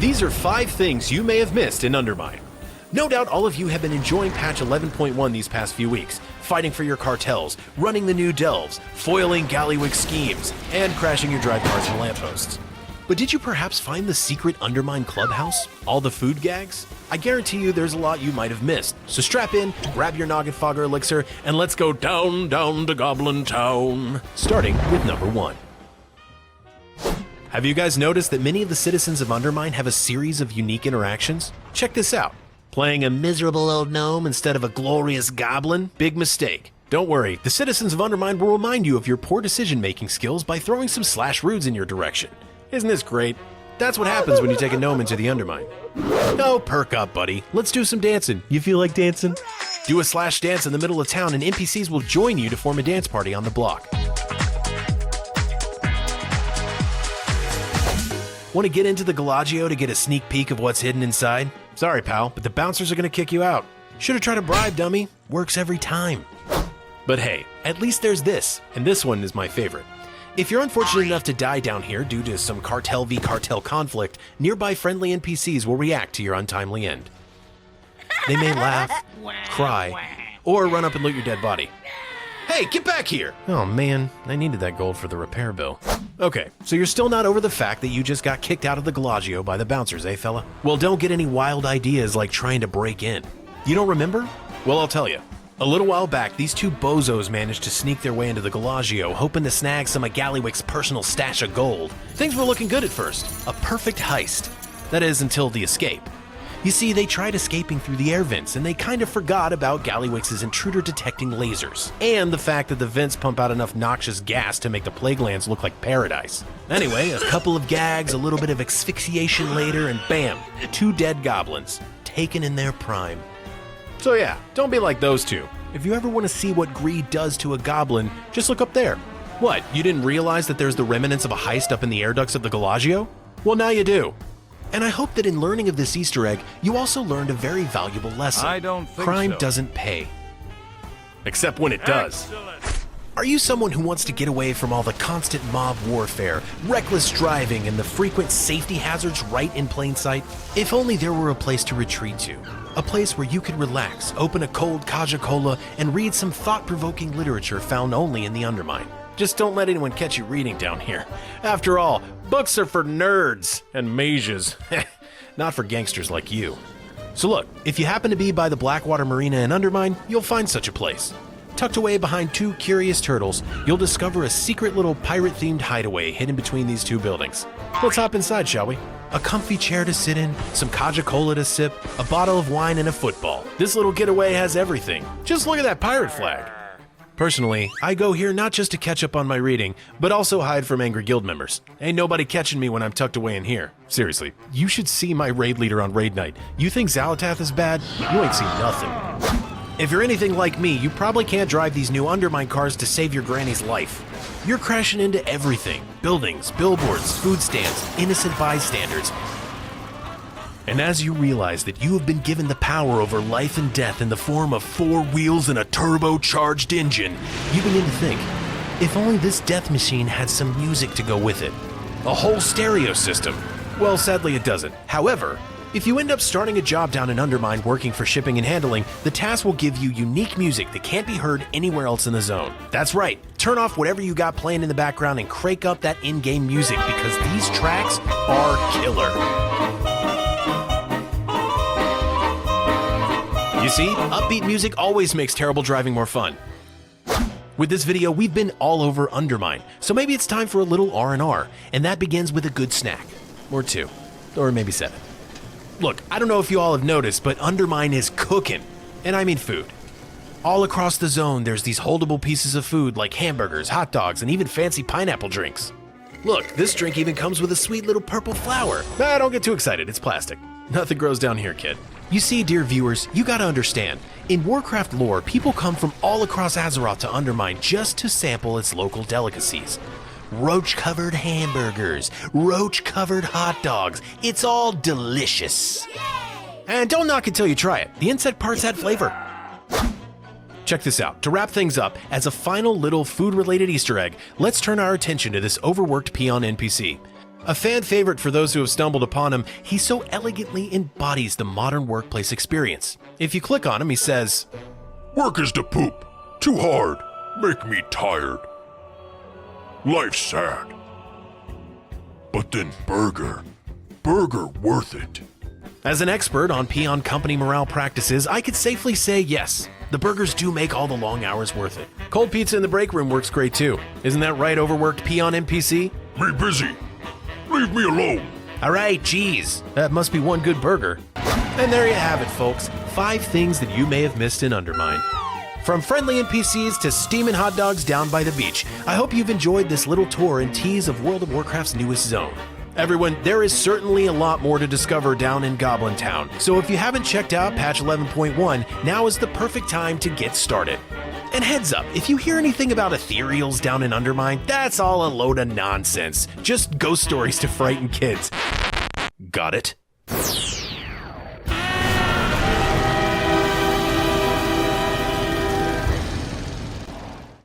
These are 5 things you may have missed in Undermine. No doubt all of you have been enjoying patch 11.1 these past few weeks, fighting for your cartels, running the new delves, foiling Galagio schemes, and crashing your drive cars and lampposts. But did you perhaps find the secret Undermine clubhouse? All the food gags? I guarantee you there's a lot you might have missed. So strap in, grab your noggin fogger elixir, and let's go down to Goblin Town. Starting with number 1. Have you guys noticed that many of the citizens of Undermine have a series of unique interactions? Check this out. Playing a miserable old gnome instead of a glorious goblin? Big mistake. Don't worry, the citizens of Undermine will remind you of your poor decision-making skills by throwing some slash rudes in your direction. Isn't this great? That's what happens when you take a gnome into the Undermine. Oh, perk up, buddy. Let's do some dancing. You feel like dancing? Do a slash dance in the middle of town and NPCs will join you to form a dance party on the block. Want to get into the Galagio to get a sneak peek of what's hidden inside? Sorry, pal, but the bouncers are going to kick you out. Should've tried a bribe, dummy. Works every time. But hey, at least there's this, and this one is my favorite. If you're unfortunate enough to die down here due to some cartel v cartel conflict, nearby friendly NPCs will react to your untimely end. They may laugh, cry, or run up and loot your dead body. Hey, get back here! Oh man, I needed that gold for the repair bill. Okay, so you're still not over the fact that you just got kicked out of the Galagio by the bouncers, eh fella? Well, don't get any wild ideas like trying to break in. You don't remember? Well, I'll tell you. A little while back, these 2 bozos managed to sneak their way into the Galagio, hoping to snag some of Galagio's personal stash of gold. Things were looking good at first. A perfect heist. That is, until the escape. You see, they tried escaping through the air vents, and they kind of forgot about Galagio's intruder-detecting lasers, and the fact that the vents pump out enough noxious gas to make the plague lands look like paradise. Anyway, a couple of gags, a little bit of asphyxiation later, and bam, 2 dead goblins, taken in their prime. So yeah, don't be like those 2. If you ever want to see what greed does to a goblin, just look up there. What, you didn't realize that there's the remnants of a heist up in the air ducts of the Galagio? Well, now you do. And I hope that in learning of this Easter egg, you also learned a very valuable lesson. I don't think Crime so. doesn't pay. Except when it does. Excellent. Are you someone who wants to get away from all the constant mob warfare, reckless driving, and the frequent safety hazards right in plain sight? If only there were a place to retreat to. A place where you could relax, open a cold Caja-Cola, and read some thought-provoking literature found only in the Undermine. Just don't let anyone catch you reading down here. After all, books are for nerds and mages, not for gangsters like you. So look, if you happen to be by the Blackwater Marina in Undermine, you'll find such a place. Tucked away behind 2 curious turtles, you'll discover a secret little pirate-themed hideaway hidden between these 2 buildings. Let's hop inside, shall we? A comfy chair to sit in, some Caja-Cola to sip, a bottle of wine, and a football. This little getaway has everything. Just look at that pirate flag. Personally, I go here not just to catch up on my reading, but also hide from angry guild members. Ain't nobody catching me when I'm tucked away in here. Seriously, you should see my raid leader on raid night. You think Xalatath is bad? You ain't seen nothing. If you're anything like me, you probably can't drive these new Undermine cars to save your granny's life. You're crashing into everything. Buildings, billboards, food stands, innocent bystanders. And as you realize that you have been given the power over life and death in the form of 4 wheels and a turbocharged engine, you begin to think, if only this death machine had some music to go with it. A whole stereo system. Well, sadly it doesn't. However, if you end up starting a job down in Undermine working for shipping and handling, the task will give you unique music that can't be heard anywhere else in the zone. That's right, turn off whatever you got playing in the background and crank up that in-game music because these tracks are killer. You see, upbeat music always makes terrible driving more fun. With this video, we've been all over Undermine, so maybe it's time for a little R&R, and that begins with a good snack. Or 2. Or maybe 7. Look, I don't know if you all have noticed, but Undermine is cooking. And I mean food. All across the zone, there's these holdable pieces of food like hamburgers, hot dogs, and even fancy pineapple drinks. Look, this drink even comes with a sweet little purple flower. Don't get too excited, it's plastic. Nothing grows down here, kid. You see, dear viewers, you gotta understand, in Warcraft lore, people come from all across Azeroth to Undermine just to sample its local delicacies. Roach-covered hamburgers, roach-covered hot dogs, it's all delicious. And don't knock it till you try it, the insect parts add flavor. Check this out, to wrap things up, as a final little food-related Easter egg, let's turn our attention to this overworked peon NPC. A fan favorite for those who have stumbled upon him, he so elegantly embodies the modern workplace experience. If you click on him, he says, Work is the poop. Too hard. Make me tired. Life's sad. But then burger worth it. As an expert on peon company morale practices, I could safely say yes, the burgers do make all the long hours worth it. Cold pizza in the break room works great too. Isn't that right, overworked peon NPC? Me busy. Leave me alone. Alright, geez, that must be one good burger. And there you have it, folks. 5 things that you may have missed in Undermine. From friendly NPCs to steaming hot dogs down by the beach, I hope you've enjoyed this little tour and tease of World of Warcraft's newest zone. Everyone, there is certainly a lot more to discover down in Goblin Town, so if you haven't checked out patch 11.1, now is the perfect time to get started. And heads up, if you hear anything about ethereals down in Undermine, that's all a load of nonsense. Just ghost stories to frighten kids. Got it?